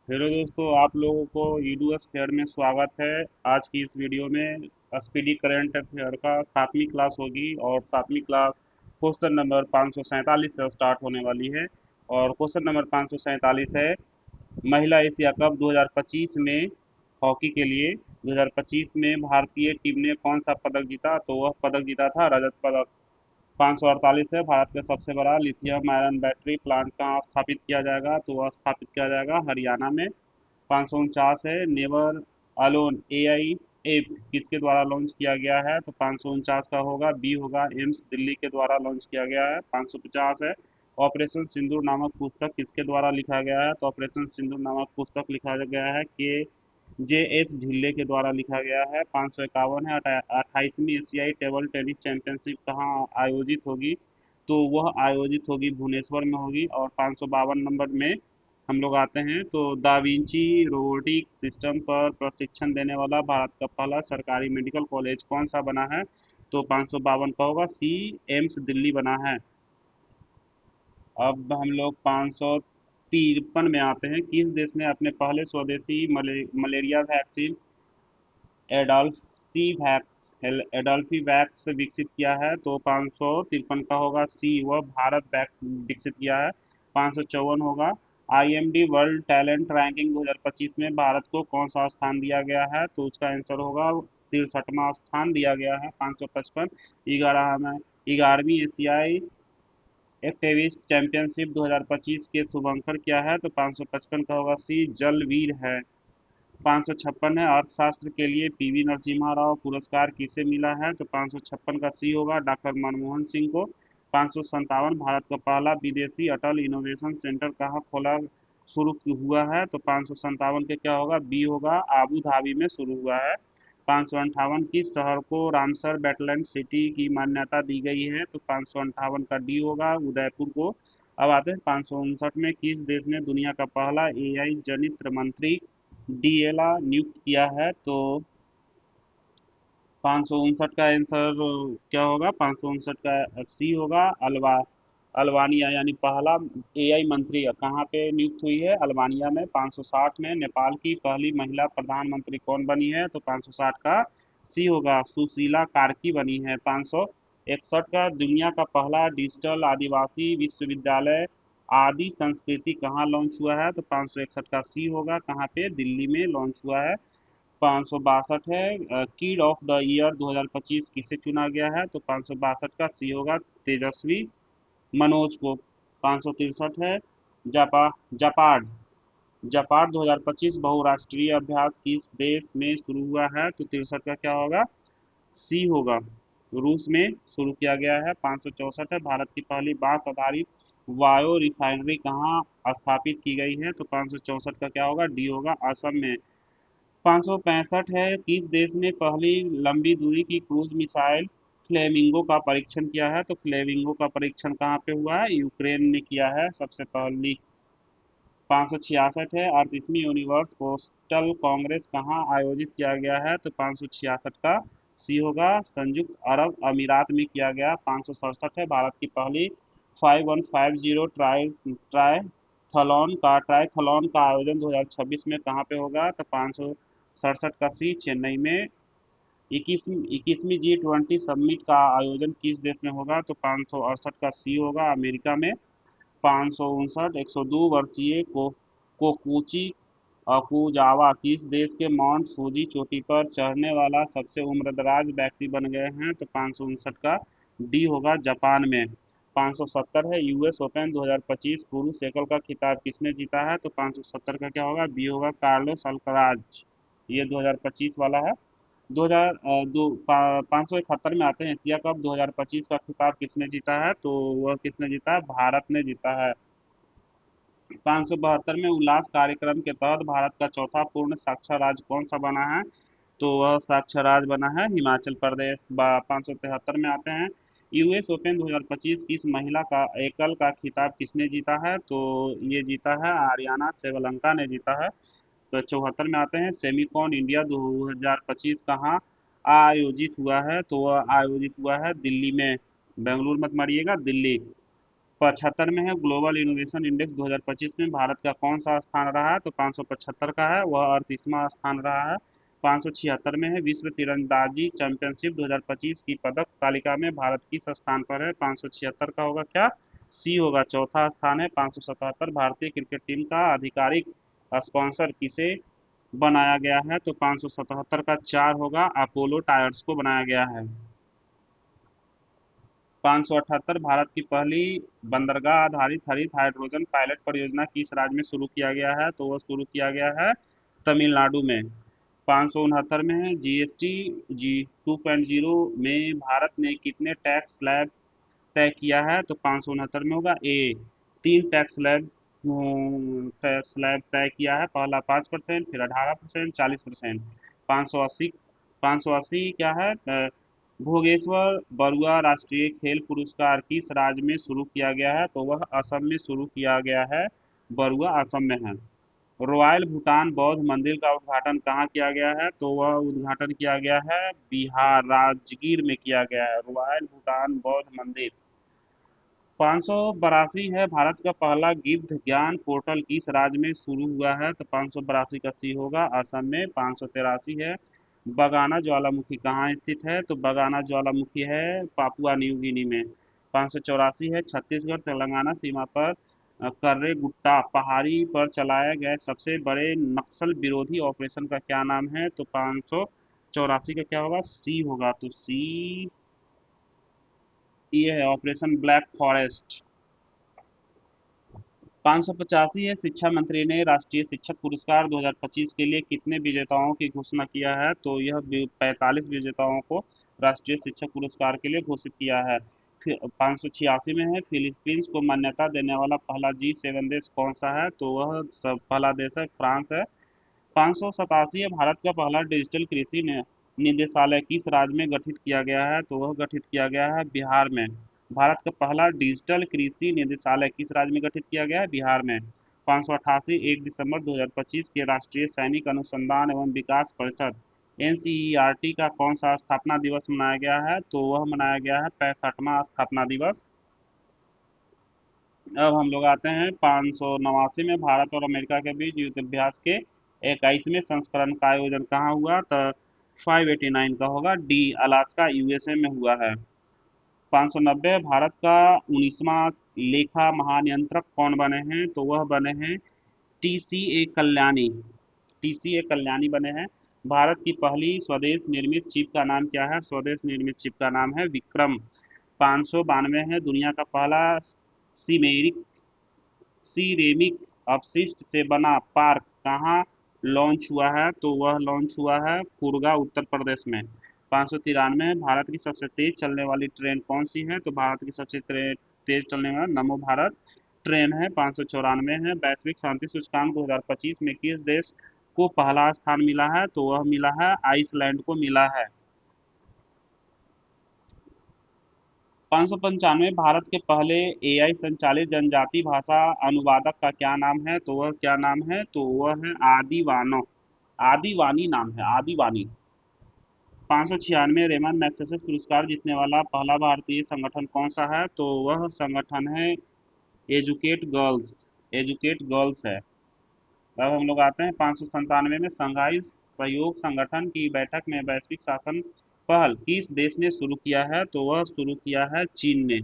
Hello दोस्तों, आप लोगों को ईडूएस फेयर में स्वागत है। आज की इस वीडियो में स्पीडी करंट अफेयर का 7वीं क्लास होगी और 7वीं क्लास क्वेश्चन नंबर 547 से स्टार्ट होने वाली है। और क्वेश्चन नंबर 547 है, महिला एशिया कप 2025 में हॉकी के लिए 2025 में भारतीय टीम ने कौन सा पदक जीता? तो वह पदक जीता था रजत पदक। 548 है, भारत का सबसे बड़ा लिथियम आयरन बैटरी प्लांट कहाँ स्थापित किया जाएगा? तो वह स्थापित किया जाएगा हरियाणा में। 549 है, नेवर अलोन एआई ऐप किसके द्वारा लॉन्च किया गया है? तो 549 का होगा बी होगा, एम्स दिल्ली के द्वारा लॉन्च किया गया है। 550 है, ऑपरेशन सिंदूर नामक पुस्तक किसके द्वारा लिखा गया है? तो ऑपरेशन सिंदूर नामक पुस्तक लिखा गया है के जे एस ढिल्ले के द्वारा लिखा गया है। 551 है, 28वीं एशियाई टेबल टेनिस चैंपियनशिप कहाँ आयोजित होगी? तो वह आयोजित होगी भुवनेश्वर में होगी। और 552 नंबर में हम लोग आते हैं, तो दा विंची रोबोटिक सिस्टम पर प्रशिक्षण देने वाला भारत का पहला सरकारी मेडिकल कॉलेज कौन सा बना है? तो 552 का होगा सी, एम्स दिल्ली बना है। अब हम लोग 553 में आते हैं, किस देश ने अपने पहले स्वदेशी मलेरिया वैक्सीन एडल्फी वैक्स विकसित किया है? तो 553 का होगा सी, वह भारत वैक्स विकसित किया है। 554 होगा, आईएमडी वर्ल्ड टैलेंट रैंकिंग 2025 में भारत को कौन सा स्थान दिया गया है? तो उसका आंसर होगा 63वां स्थान दिया गया है। 555, 11वीं एशियाई एक्टिविस्ट चैंपियनशिप 2025 के शुभंकर क्या है? तो 555 का होगा सी, जलवीर है। 556 है, अर्थशास्त्र के लिए पीवी नरसिम्हा राव पुरस्कार किसे मिला है? तो 556 का सी होगा, डॉक्टर मनमोहन सिंह को। 557, भारत का पहला विदेशी अटल इनोवेशन सेंटर कहाँ खोला शुरू हुआ है? तो 557 के क्या होगा, बी होगा, आबू धाबी में शुरू हुआ है। 558, किस शहर को रामसर वेटलैंड सिटी की मान्यता दी गई है? तो 558 का डी होगा, उदयपुर को। अब आते हैं 559 में, किस देश ने दुनिया का पहला एआई जनित्र मंत्री डीएलआ नियुक्त किया है? तो 559 का आंसर क्या होगा? 559 का सी होगा, अल्बानिया, यानी पहला एआई मंत्री कहाँ पे नियुक्त हुई है? अल्बानिया में। 560 में, नेपाल की पहली महिला प्रधानमंत्री कौन बनी है? तो 560 का सी होगा, सुशीला कार्की बनी है। 561 का, दुनिया का पहला डिजिटल आदिवासी विश्वविद्यालय आदि संस्कृति कहाँ लॉन्च हुआ है? तो 561 का सी होगा, कहाँ पे? दिल्ली में लॉन्च हुआ है। 562 है, किड ऑफ द ईयर 2025 किसे चुना गया है? तो 562 का सी होगा, तेजस्वी मनोज को। 563 है, जापा जापाड जापाड 2025 बहुराष्ट्रीय अभ्यास किस देश में शुरू हुआ है? तो 63 का क्या होगा, सी होगा, रूस में शुरू किया गया है। 564 है, भारत की पहली बांस आधारित वायो रिफाइनरी कहाँ स्थापित की गई है? तो 564 का क्या होगा, डी होगा, असम में। 565 है, किस देश ने पहली लंबी दूरी की क्रूज मिसाइल फ्लेमिंगो का परीक्षण किया है? तो फ्लेमिंगो का परीक्षण कहाँ पे हुआ है? यूक्रेन ने किया है सबसे पहली। 566 है, 38वीं यूनिवर्स पोस्टल कांग्रेस कहाँ आयोजित किया गया है? तो 566 का सी होगा, संयुक्त अरब अमीरात में किया गया। 567 है, भारत की पहली 5150 ट्राइथलॉन का आयोजन 2026 में कहाँ पे होगा? तो 567 का सी, चेन्नई में। 21वीं G20 समिट का आयोजन किस देश में होगा? तो 568 का सी होगा, अमेरिका में। 559, 102 वर्षीय कोकुची अकुजावा किस देश के माउंट फूजी चोटी पर चढ़ने वाला सबसे उम्रदराज व्यक्ति बन गए हैं? तो 559 का डी होगा, जापान में। 570 है, यूएस ओपन 2025 पुरुष एकल का खिताब किसने जीता है? तो 570 का क्या होगा, बी होगा, कार्लोस अल्कराज। ये 2025 वाला है। 571 में आते हैं, एशिया कप 2025 का खिताब किसने जीता है? तो वह किसने जीता है? भारत ने जीता है। 572 में, उल्लास कार्यक्रम के तहत भारत का चौथा पूर्ण साक्षर राज्य कौन सा बना है? तो वह साक्षर राज्य बना है हिमाचल प्रदेश। 573 में आते हैं, यूएस ओपन 2025 किस महिला का एकल का खिताब किसने जीता है? तो ये जीता है आर्याना सेवलंका ने जीता है। तो 74 में आते हैं, सेमीकॉन इंडिया 2025 कहाँ आयोजित हुआ है? तो वह आयोजित हुआ है दिल्ली में। बेंगलुरु मत मारिएगा, दिल्ली। 75 में है। ग्लोबल इनोवेशन इंडेक्स 2025 में भारत का कौन सा स्थान रहा है? तो 575 का है, वह 38वां स्थान रहा है। 576 में है। विश्व तीरंदाजी चैंपियनशिप 2025 की पदक तालिका में भारत किस स्थान पर है? 576 का होगा क्या? सी होगा, चौथा स्थान है। 577 भारतीय क्रिकेट टीम का आधिकारिक स्पॉन्सर किसे बनाया गया है? तो 577 का 4 होगा, अपोलो टायर्स को बनाया गया है। 578 भारत की पहली बंदरगाह आधारित हरित हाइड्रोजन पायलट परियोजना किस राज्य में शुरू किया गया है? तो वह शुरू किया गया है तमिलनाडु में। 569 में है। जीएसटी जी 2.0 में भारत ने कितने टैक्स स्लैब तय किया है? तो 569 में होगा ए, 3 टैक्स स्लैब तय किया है। पहला 5%, फिर 18%, 40%। 580 580 क्या है? भोगेश्वर बरुआ राष्ट्रीय खेल पुरस्कार किस राज्य में शुरू किया गया है? तो वह असम में शुरू किया गया है। बरुआ असम में है। रॉयल भूटान बौद्ध मंदिर का उद्घाटन कहाँ किया गया है? तो वह उद्घाटन किया गया है बिहार, राजगीर में किया गया है रॉयल भूटान बौद्ध मंदिर। 582 है। भारत का पहला गिद्ध ज्ञान पोर्टल किस राज्य में शुरू हुआ है? तो 582 का सी होगा, असम में। 583 है। बगाना ज्वालामुखी कहाँ स्थित है? तो बगाना ज्वालामुखी है पापुआ न्यू गिनी में। 584 है। छत्तीसगढ़ तेलंगाना सीमा पर कर्रे गुट्टा पहाड़ी पर चलाए गए सबसे बड़े नक्सल विरोधी ऑपरेशन का क्या नाम है? तो 584 का क्या होगा? सी होगा, तो सी ये है ऑपरेशन ब्लैक फॉरेस्ट। 585 है। शिक्षा मंत्री ने राष्ट्रीय शिक्षक पुरस्कार 2025 के लिए कितने विजेताओं की घोषणा किया है? तो यह 45 विजेताओं को राष्ट्रीय शिक्षक पुरस्कार के लिए घोषित किया है। फिर 586 में है। फिलीपींस को मान्यता देने वाला पहला G7 देश कौन सा है? तो वह सब पहला देश है फ्रांस है। 587 है। भारत का पहला डिजिटल कृषि निदेशालय किस राज्य में गठित किया गया है? तो वह गठित किया गया है बिहार में। भारत का पहला डिजिटल कृषि निदेशालय किस राज्य में गठित किया गया है? बिहार में। 588 1 दिसंबर 2025 के राष्ट्रीय सैनिक अनुसंधान एवं विकास परिषद NCERT का कौन सा स्थापना दिवस मनाया गया है? तो वह मनाया गया है 65वां स्थापना दिवस। अब हम लोग आते हैं 589 में भारत और अमेरिका के बीच युद्ध अभ्यास के 21वें संस्करण का आयोजन कहाँ हुआ? तो 589 का होगा, डी, अलास्का USA में हुआ है। 590 भारत का 19वां लेखा महानियंत्रक कौन बने हैं? तो वह बने हैं TCA कल्याणी। TCA कल्याणी बने हैं। भारत की पहली स्वदेश निर्मित चिप का नाम क्या है? स्वदेश निर्मित चिप का नाम है विक्रम। 592 है। दुनिया का पहला सीमेरिक सिरेमिक अपशिष्ट से बना पार्क कहाँ लॉन्च हुआ है? तो वह लॉन्च हुआ है कुर्गा उत्तर प्रदेश में। 593 भारत की सबसे तेज चलने वाली ट्रेन कौन सी है? तो भारत की सबसे तेज चलने वाला नमो भारत ट्रेन है। 594 है। वैश्विक शांति सूचकांक 2025 में किस देश को पहला स्थान मिला है? तो वह मिला है आइसलैंड को मिला है। 595 भारत के पहले AI संचालित जनजाति भाषा अनुवादक का क्या नाम है? तो वह क्या नाम है? तो वह है आदिवानो, आदिवानी नाम है, आदिवानी। 596 रेमन मैग्सेसे पुरस्कार जीतने वाला पहला भारतीय संगठन कौन सा है? तो वह संगठन है एजुकेट गर्ल्स, एजुकेट गर्ल्स है। अब हम लोग आते हैं 597 में संघाई सहयोग संगठन की बैठक में वैश्विक शासन पहल किस देश ने शुरू किया है? तो वह शुरू किया है चीन ने।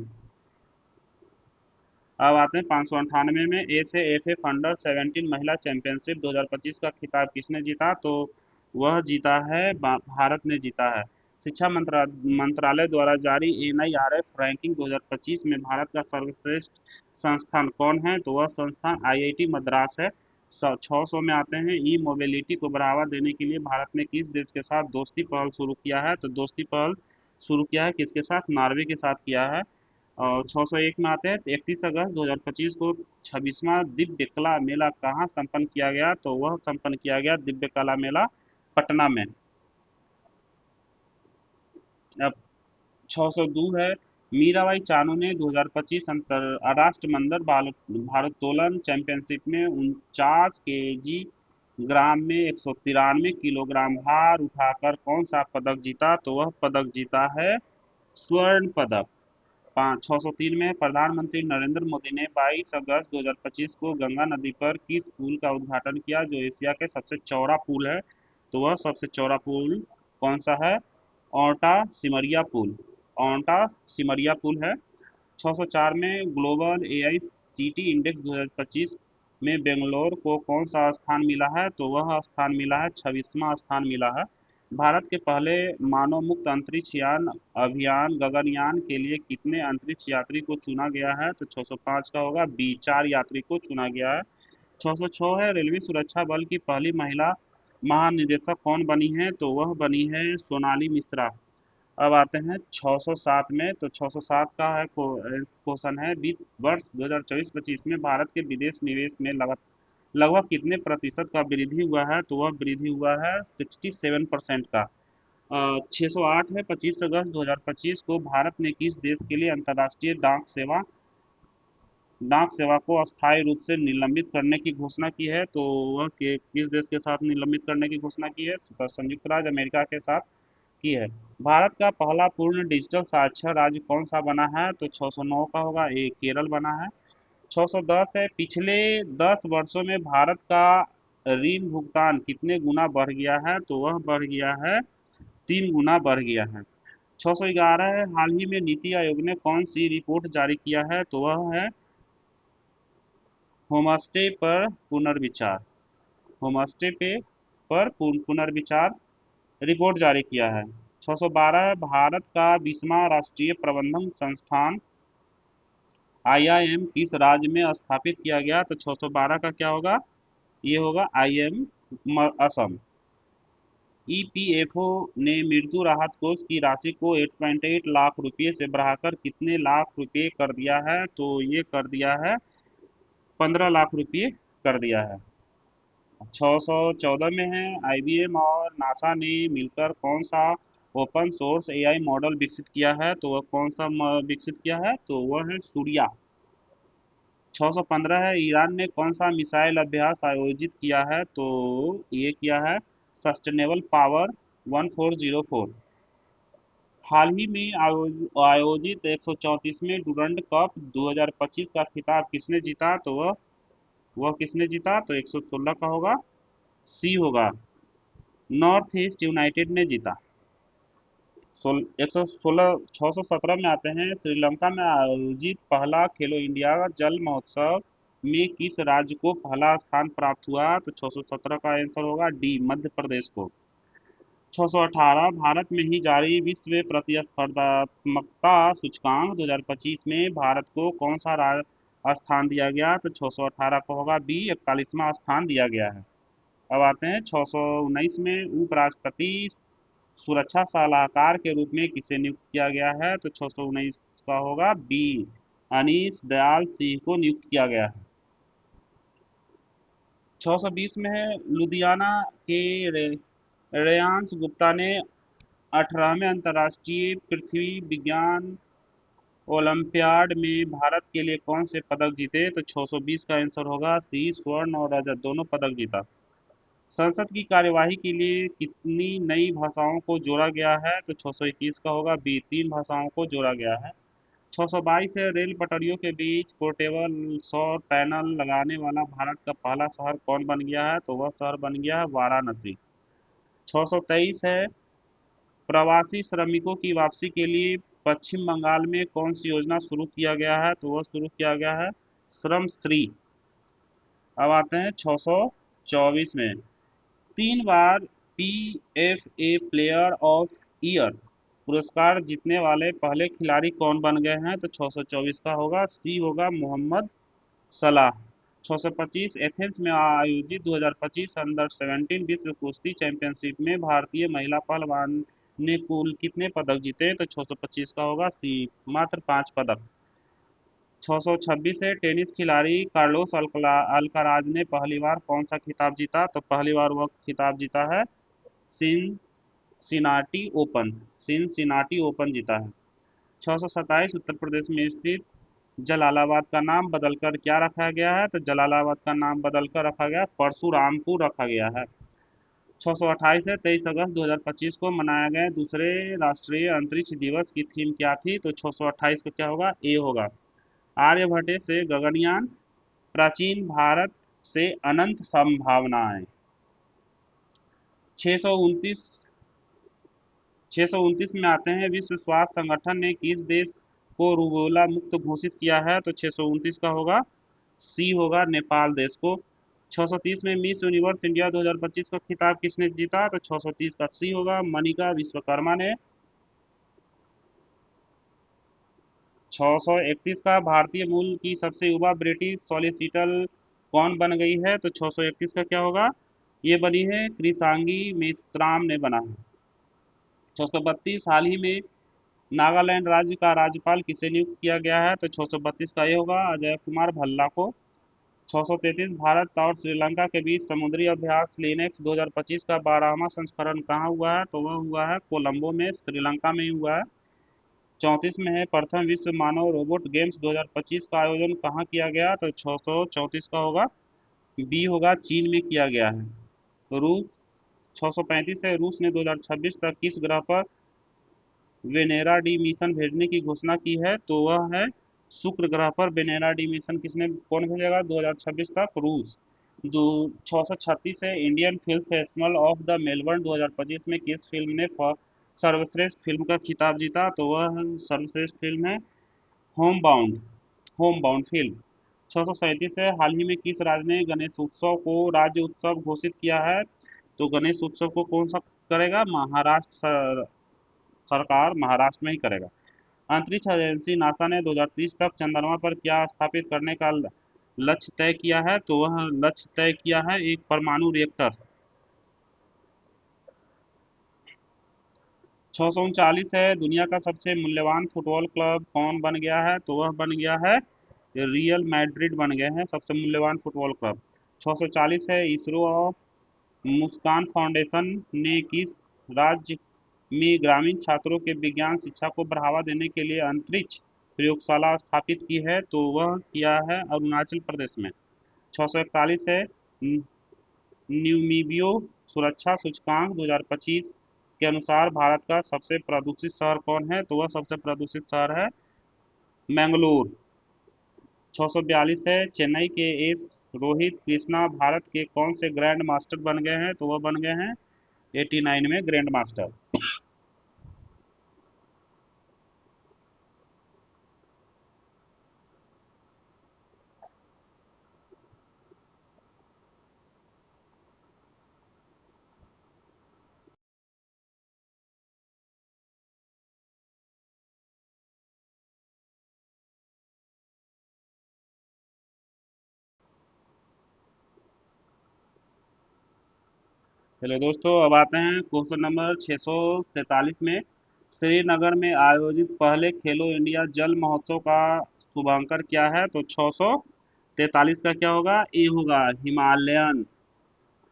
अब आते हैं 598 में AFF अंडर 17 महिला चैंपियनशिप 2025 का खिताब किसने जीता? तो वह जीता है भारत ने जीता है। शिक्षा मंत्रालय द्वारा जारी NIRF रैंकिंग 2025 में भारत का सर्वश्रेष्ठ संस्थान कौन है? तो वह संस्थान IIT मद्रास है। 600 में आते हैं। ई मोबिलिटी को बढ़ावा देने के लिए भारत ने किस देश के साथ दोस्ती पहल शुरू किया है? तो दोस्ती पहल शुरू किया है किसके साथ? नॉर्वे के साथ किया है। और 601 में आते हैं। 31 अगस्त 2025 को 26वां दिव्य कला मेला कहाँ संपन्न किया गया? तो वह संपन्न किया गया दिव्य कला मेला पटना में। अब 602 है। मीराबाई चानू ने 2025 राष्ट्रमंडल भारोत्तोलन चैंपियनशिप में 49 ग्राम में 193 किलोग्राम भार उठाकर कौन सा पदक जीता? तो वह पदक जीता है स्वर्ण पदक। 603 में प्रधानमंत्री नरेंद्र मोदी ने 22 अगस्त 2025 को गंगा नदी पर किस पुल का उद्घाटन किया जो एशिया के सबसे चौड़ा पुल है? तो वह सबसे चौड़ा पुल कौन सा है? ओंटा सिमरिया पुल। ओंटा सिमरिया पुल है। 604 में ग्लोबल एआई सिटी इंडेक्स 2025 में बेंगलोर को कौन सा स्थान मिला है? तो वह स्थान मिला है 26वां स्थान मिला है। भारत के पहले मानव मुक्त अंतरिक्ष यान अभियान गगनयान के लिए कितने अंतरिक्ष यात्री को चुना गया है? तो 605 का होगा बी, 4 यात्री को चुना गया है। 606 है रेलवे सुरक्षा बल की पहली महिला महानिदेशक कौन बनी है? तो वह बनी है सोनाली मिश्रा। अब आते हैं 607 में। तो 607 का है क्वेश्चन है वित्त वर्ष 2024-25 में भारत के विदेश निवेश में लगभग कितने प्रतिशत का वृद्धि हुआ है? तो वह वृद्धि हुआ है 67% का। 608 है 25 अगस्त 2025 को भारत ने किस देश के लिए अंतर्राष्ट्रीय डाक सेवा को अस्थायी रूप से निलंबित करने की घोषणा की है? तो वह किस देश के साथ निलंबित करने की घोषणा की है? तो संयुक्त राज्य अमेरिका के साथ की है। भारत का पहला पूर्ण डिजिटल साक्षर राज्य कौन सा बना है? तो 609 का होगा ए, केरल बना है। 610 है पिछले 10 वर्षों में भारत का ऋण भुगतान कितने गुना बढ़ गया है? तो वह बढ़ गया है 3 गुना बढ़ गया है। 611 है हाल ही में नीति आयोग ने कौन सी रिपोर्ट जारी किया है? तो वह है होमस्टे पर पुनर्विचार। होमस्टे पर पुनर्विचार रिपोर्ट जारी किया है। 612 भारत का 20वां राष्ट्रीय प्रबंधन संस्थान आईआईएम किस राज्य में स्थापित किया गया? तो 612 का क्या होगा? ये होगा आईएम असम। ईपीएफओ ने मृत्यु राहत कोष की राशि को 8.8 लाख रुपए से बढ़ाकर कितने लाख रुपए कर दिया है? तो ये कर दिया है 15 लाख रुपए कर दिया है। 614 में है आईबीएम और नासा ने मिलकर कौन सा ओपन सोर्स एआई मॉडल विकसित किया है? तो वह कौन सा विकसित किया है? तो वह है सूर्या। 615 है ईरान ने कौन सा मिसाइल अभ्यास आयोजित किया है? तो ये किया है सस्टेनेबल पावर 1404। हाल ही में आयोजित 134वें डुरंड कप 2025 का खिताब किसने जीता? तो वह किसने जीता? तो 116 का होगा सी होगा नॉर्थ ईस्ट यूनाइटेड ने जीता। 116 617 में आते हैं श्रीलंका में आयोजित पहला खेलो इंडिया जल महोत्सव में किस राज्य को पहला स्थान प्राप्त हुआ? तो 617 का आंसर होगा डी, मध्य प्रदेश को। 618 भारत में ही जारी विश्व प्रतिस्पर्धात्मकता सूचकांक 2025 में भारत को कौन सा स्थान दिया गया? तो 618 को होगा बी, 41वां स्थान दिया गया है। अब आते हैं 619 में उपराष्ट्रपति सुरक्षा सलाहकार के रूप में किसे नियुक्त किया गया है? तो 619 का होगा बी, अनीश दयाल सिंह को नियुक्त किया गया है। 620 में है लुधियाना के रेयांश गुप्ता ने 18वें अंतर्राष्ट्रीय पृथ्वी विज्ञान ओलंपियाड में भारत के लिए कौन से पदक जीते? तो 620 का आंसर होगा सी, स्वर्ण और रजत दोनों पदक जीता। संसद की कार्यवाही के लिए कितनी नई भाषाओं को जोड़ा गया है? तो 621 का होगा बी, 3 भाषाओं को जोड़ा गया है। 622 है रेल पटरियों के बीच पोर्टेबल सौर पैनल लगाने वाला भारत का पहला शहर कौन बन गया है? तो वह शहर बन गया है वाराणसी। 623 है प्रवासी श्रमिकों की वापसी के लिए पश्चिम बंगाल में कौन सी योजना शुरू किया गया है? तो वह शुरू किया गया है श्रम श्री। अब आते हैं 624 में 3 बार पीएफए प्लेयर ऑफ ईयर पुरस्कार जीतने वाले पहले खिलाड़ी कौन बन गए हैं? तो 624 का होगा सी, होगा मोहम्मद सलाह। 625 एथेंस में आयोजित 2025 अंडर 17 विश्व कुश्ती चैंपियनशिप में भारतीय महिला पहलवान ने कुल कितने पदक जीते? तो 625 का होगा सी, मात्र 5 पदक। 626 है टेनिस खिलाड़ी कार्लोस अल्काराज ने पहली बार कौन सा खिताब जीता? तो पहली बार वह खिताब जीता है सिनाटी ओपन। सिनाटी ओपन जीता है। 627 उत्तर प्रदेश में स्थित जलालाबाद का नाम बदलकर क्या रखा गया है? तो जलालाबाद का नाम बदलकर रखा गया परशुरामपुर रखा गया है। 628 है 23 अगस्त 2025 को मनाया गया दूसरे राष्ट्रीय अंतरिक्ष दिवस की थीम क्या थी? तो 628 का क्या होगा? ए होगा। आर्यभट्ट से गगनयान, प्राचीन भारत से अनंत संभावनाएं। 629 629 में आते हैं, विश्व स्वास्थ्य संगठन ने किस देश को रूबेला मुक्त घोषित किया है? तो 629 का होगा सी होगा, नेपाल देश को। 630 में मिस यूनिवर्स इंडिया 2025 का खिताब किसने जीता? तो 630 का सी होगा, मनिका विश्वकर्मा ने। 631 का भारतीय मूल की सबसे युवा ब्रिटिश सॉलिसिटर कौन बन गई है? तो 631 का क्या होगा? ये बनी है कृषांगी मेश्राम ने बना है। 632 हाल ही में नागालैंड राज्य का राज्यपाल किसे नियुक्त किया गया है? तो 632 का ये होगा, अजय कुमार भल्ला को। 633 भारत और श्रीलंका के बीच समुद्री अभ्यास लिनेक्स 2025 का 12वां संस्करण कहाँ हुआ है? तो वह हुआ है कोलंबो में, श्रीलंका में ही हुआ है। 34 में है प्रथम विश्व मानव रोबोट गेम्स 2025 का आयोजन कहाँ किया गया? तो 634 का होगा, बी होगा, चीन में किया गया है। तो रूस 635 है, रूस ने 2026 तक किस ग्रह पर वेनेरा डी मिशन भेजने की घोषणा की है? तो वह है शुक्र ग्रह पर वेनेरा डी मिशन किसने कौन भेजेगा 2026 तक? रूस। दो 636 है, Indian film festival of the Melbourne 2025 में किस फिल्म ने सर्वश्रेष्ठ फिल्म का खिताब जीता? तो वह सर्वश्रेष्ठ फिल्म है home bound, home bound film. 637 है, हाल ही में किस राज्य ने गणेश उत्सव को राज्य उत्सव घोषित किया है? तो गणेश उत्सव को कौन सा करेगा? सरकार महाराष्ट्र में ही करेगा। अंतरिक्ष एजेंसी नासा ने 2030 तक चंद्रमा पर क्या स्थापित करने का लक्ष्य तय किया है? तो वह लक्ष्य तय किया है एक परमाणु रिएक्टर। 639 है, दुनिया का सबसे मूल्यवान फुटबॉल क्लब कौन बन गया है? तो वह बन गया है रियल मैड्रिड, बन गए हैं सबसे मूल्यवान फुटबॉल क्लब। 640 है, इसरो और मुस्कान फाउंडेशन ने किस राज्य में ग्रामीण छात्रों के विज्ञान शिक्षा को बढ़ावा देने के लिए अंतरिक्ष प्रयोगशाला स्थापित की है? तो वह किया है अरुणाचल प्रदेश में। 641 है, न्यूमीबियो सुरक्षा सूचकांक 2025 के अनुसार भारत का सबसे प्रदूषित शहर कौन है? तो वह सबसे प्रदूषित शहर है मैंगलोर। 642 है, चेन्नई के एस रोहित कृष्णा भारत के कौन से ग्रैंड मास्टर बन गए हैं? तो वह बन गए हैं 89 में ग्रैंड मास्टर। चलो दोस्तों, अब आते हैं क्वेश्चन नंबर 643 में। श्रीनगर में आयोजित पहले खेलो इंडिया जल महोत्सव का शुभांकर क्या है? तो 643 का क्या होगा? ए होगा, हिमालयन।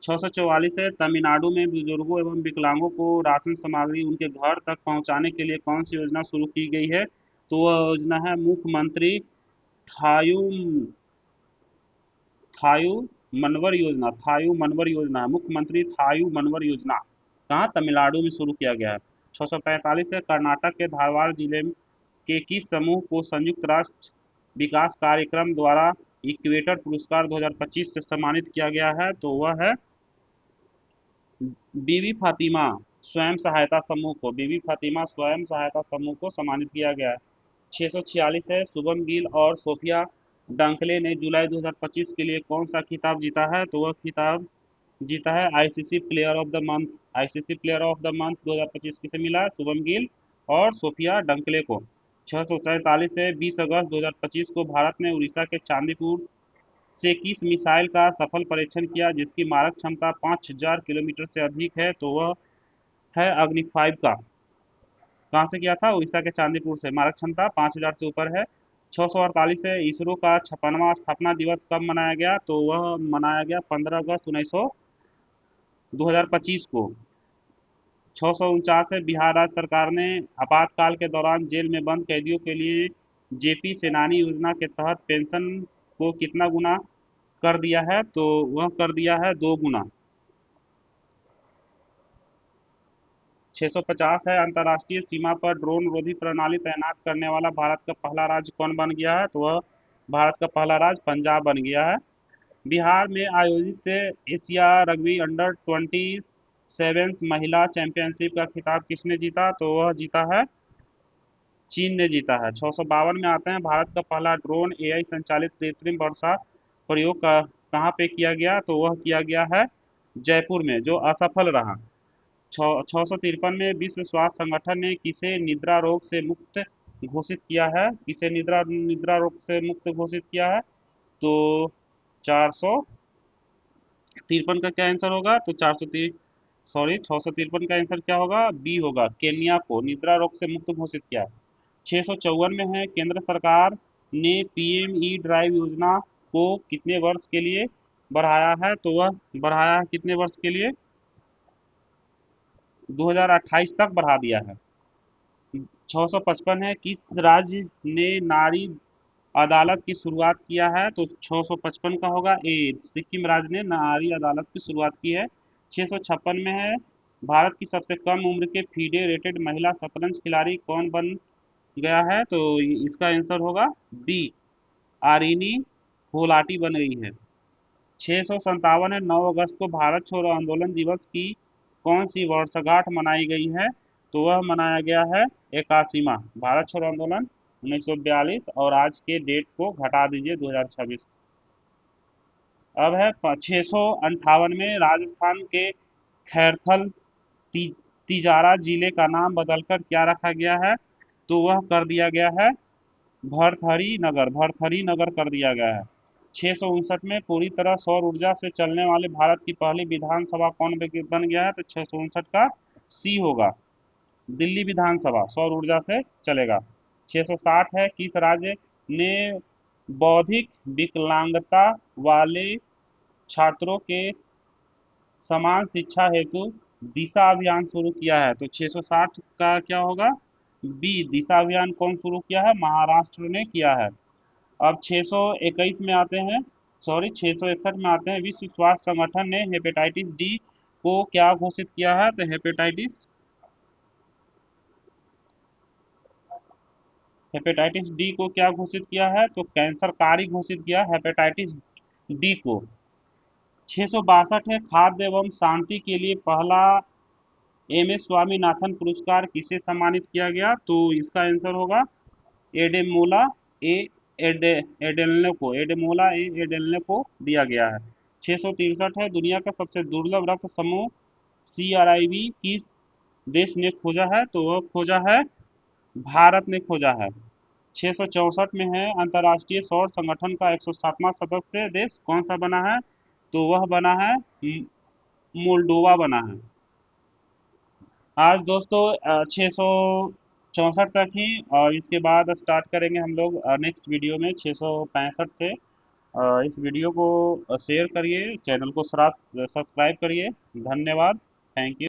644 है, तमिलनाडु में बुजुर्गों एवं विकलांगों को राशन सामग्री उनके घर तक पहुंचाने के लिए कौन सी योजना शुरू की गई है? तो वह योजना है मुख्यमंत्री थायू थायू मनवर योजना। थायू मनवर योजना है, मुख्यमंत्री थायू मनवर योजना। कहाँ? तमिलनाडु में शुरू किया गया है। 645 है, कर्नाटक के धारवाड़ जिले के किस समूह को संयुक्त राष्ट्र विकास कार्यक्रम द्वारा इक्वेटर पुरस्कार 2025 से सम्मानित किया गया है? तो वह है बीबी फातिमा स्वयं सहायता समूह को, बीबी फातिमा स्वयं सहायता समूह को सम्मानित किया गया है। 646 है, शुभम गिल और सोफिया डंकले ने जुलाई 2025 के लिए कौन सा खिताब जीता है? तो वह खिताब जीता है ICC player of the month. ICC player of the month 2025 किसे मिला? शुभम गिल और सोफिया डंकले को। 647 है, 20 अगस्त 2025 को भारत ने उड़ीसा के चांदीपुर से किस मिसाइल का सफल परीक्षण किया जिसकी मारक क्षमता 5000 किलोमीटर से अधिक है? तो वह है अग्नि 5 का। कहाँ से किया था? उड़ीसा के चांदीपुर से, मारक क्षमता 5000 से ऊपर है। 648 है, इसरो का 56वां स्थापना दिवस कब मनाया गया? तो वह मनाया गया 15 अगस्त 2025 को। 649 है, बिहार राज्य सरकार ने आपातकाल के दौरान जेल में बंद कैदियों के लिए जेपी सेनानी योजना के तहत पेंशन को कितना गुना कर दिया है? तो वह कर दिया है 2 गुना। 650 है, अंतर्राष्ट्रीय सीमा पर ड्रोन रोधी प्रणाली तैनात करने वाला भारत का पहला राज्य कौन बन गया है? तो वह भारत का पहला राज्य पंजाब बन गया है। बिहार में आयोजित एशिया रग्बी अंडर 27 महिला चैंपियनशिप का खिताब किसने जीता? तो वह जीता है, चीन ने जीता है। 652 में आते हैं, भारत का पहला ड्रोन एआई संचालित कृत्रिम वर्षा प्रयोग कहाँ पे किया गया? तो वह किया गया है जयपुर में, जो असफल रहा। 653 में विश्व स्वास्थ्य संगठन ने किसे निद्रा रोग से मुक्त घोषित किया है? किसे निद्रा निद्रा रोग से मुक्त घोषित किया है? तो 453 का क्या आंसर होगा? तो 653 का आंसर क्या होगा? बी होगा, केन्या को निद्रा रोग से मुक्त घोषित किया। 654 में है, केंद्र सरकार ने पीएम ई ड्राइव योजना को कितने वर्ष के लिए बढ़ाया है? तो वह बढ़ाया है कितने वर्ष के लिए? 2028 तक बढ़ा दिया है। 655 है, किस राज्य ने नारी अदालत की शुरुआत किया है? तो 655 का होगा ए, सिक्किम राज्य ने नारी अदालत की शुरुआत की है। 656 में है, भारत की सबसे कम उम्र के फीडे रेटेड महिला शतरंज खिलाड़ी कौन बन गया है? तो इसका आंसर होगा बी, आरिनी होलाटी बन गई है। 657 है, 9 अगस्त को भारत छोड़ो आंदोलन दिवस की कौन सी वर्षगांठ मनाई गई है? तो वह मनाया गया है 81वां भारत छोड़ो आंदोलन 1942, और आज के डेट को घटा दीजिए 2026। अब है 658 में, राजस्थान के खैरथल ती, तिजारा जिले का नाम बदलकर क्या रखा गया है? तो वह कर दिया गया है भरथरी नगर कर दिया गया है। 659 में, पूरी तरह सौर ऊर्जा से चलने वाले भारत की पहली विधानसभा कौन बन गया है? तो 659 का सी होगा, दिल्ली विधानसभा सौर ऊर्जा से चलेगा। 660 है, किस राज्य ने बौद्धिक विकलांगता वाले छात्रों के समान शिक्षा हेतु दिशा अभियान शुरू किया है? तो 660 का क्या होगा? बी, दिशा अभियान कौन शुरू किया है? महाराष्ट्र ने किया है। अब 621 में आते हैं, सॉरी 661 में आते हैं, विश्व स्वास्थ्य संगठन ने हेपेटाइटिस डी को क्या घोषित किया है? तो हेपेटाइटिस डी को क्या घोषित किया है? तो कैंसरकारी घोषित किया हेपेटाइटिस डी को। 662 है, खाद्य एवं शांति के लिए पहला एम एस स्वामीनाथन पुरस्कार किसे सम्मानित किया गया? तो इसका आंसर होगा एडेमोला ए एडेलने को दिया गया है। 663 है, दुनिया का सबसे दुर्लभ रक्त समूह CRIB किस देश ने खोजा है? तो वह खोजा है, भारत ने खोजा है। 664 में है, अंतर्राष्ट्रीय सौर संगठन का 107वां सदस्य देश कौन सा बना है? तो वह बना है मोल्डोवा बना है। आज दोस्तों 664 तक ही, और इसके बाद स्टार्ट करेंगे हम लोग नेक्स्ट वीडियो में 665 से। इस वीडियो को शेयर करिए, चैनल को सब्सक्राइब करिए। धन्यवाद, थैंक यू।